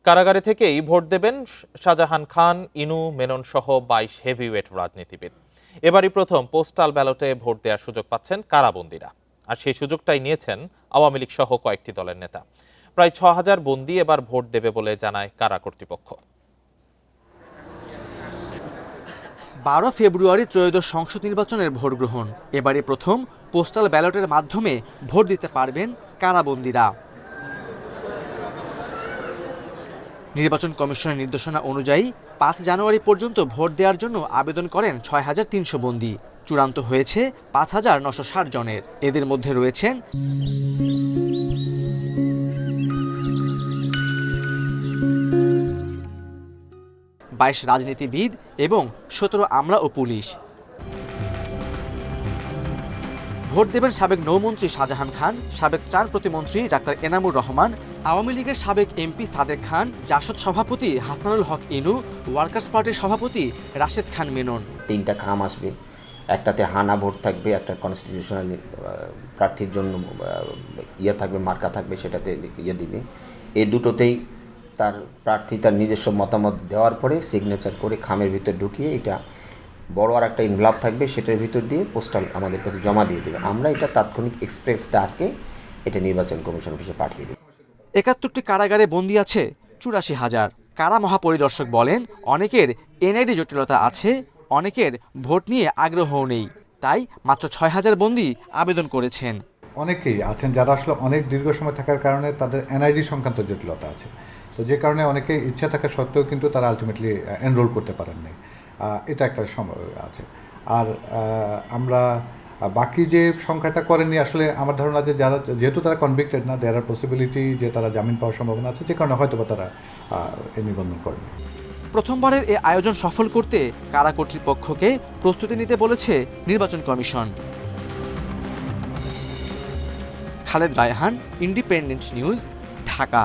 কারাগারে থেকেই ভোট দেবেন শাহজাহান খান, ইনু, মেনন সহ 22 হেভিওয়েট রাজনীতিবিদ। এবারই প্রথম পোস্টাল ব্যালটে ভোট দেওয়ার সুযোগ পাচ্ছেন কারাবন্দীরা। আর সেই সুযোগটাই নিয়েছেন আওয়ামী লীগ সহ কয়েকটি দলের নেতা। প্রায় 6000 বন্দী এবার ভোট দেবে বলে জানায় কারা কর্তৃপক্ষ। 12 ফেব্রুয়ারি ত্রয়োদশ সংসদ নির্বাচনের ভোট গ্রহণ। এবারে প্রথম পোস্টাল ব্যালটের মাধ্যমে ভোট দিতে পারবেন কারাবন্দীরা। নির্বাচন কমিশনের নির্দেশনা অনুযায়ী 5 জানুয়ারি পর্যন্ত ভোট দেওয়ার জন্য আবেদন করেন 6300 বন্দী। চূড়ান্ত হয়েছে 5960 জনের। এদের মধ্যে রয়েছেন 22 রাজনীতিবিদ এবং 17 আমলা ও পুলিশ। ভোট দেবেন সাবেক নৌমন্ত্রী শাহজাহান খান, সাবেক 4 প্রতিমন্ত্রী ডাক্তার এনামুর রহমান, আওয়ামী লীগের সাবেক এমপি সাদেক খান, জাসদ সভাপতি হাসানুল হক ইনু, ওয়ার্কার্স পার্টির সভাপতি রাশেদ খান মেনন। 3টা খাম আসবে, একটাতে হানা ভোট থাকবে, একটা কনস্টিটিউশনাল প্রার্থীর জন্য থাকবে, মার্কা থাকবে, সেটাতে দিবে। এই দুটোতেই তার প্রার্থী তার নিজস্ব মতামত দেওয়ার পরে সিগনেচার করে খামের ভিতর ঢুকিয়ে এটা বড় আর একটা ইনভেলপ থাকবে, সেটার ভিতর দিয়ে পোস্টাল আমাদের কাছে জমা দিয়ে দেবে। আমরা এটা তাৎক্ষণিক এক্সপ্রেস ডাকে এটা নির্বাচন কমিশন অফিসে পাঠিয়ে দেব। 71টি কারাগারে বন্দী আছে 84,000। কারা মহাপরিদর্শক বলেন, অনেকের এনআইডি জটিলতা আছে, অনেকের ভোট নিয়ে আগ্রহও নেই, তাই মাত্র 6000 বন্দী আবেদন করেছেন। অনেকেই আছেন যারা আসলে অনেক দীর্ঘ সময় থাকার কারণে তাদের এনআইডি সংক্রান্ত জটিলতা আছে, তো যে কারণে অনেকে ইচ্ছা থাকা সত্ত্বেও কিন্তু তারা আলটিমেটলি এনরোল করতে পারেননি। এটা একটা সম্ভব আছে। আর আমরা বাকি যে সংখ্যাটা করেননি, আসলে আমার ধারণা যে যারা যেহেতু তারা কনভিক্টেড না, দেয়ার আর পসিবিলিটি যে তারা জামিন পাওয়ার সম্ভাবনা আছে, যে কারণে হয়তো বা তারা নিবন্ধন করেনি। প্রথমবারের এই আয়োজন সফল করতে কারা কর্তৃপক্ষকে প্রস্তুতি নিতে বলেছে নির্বাচন commission. Khaled Raihan, independent news, Dhaka.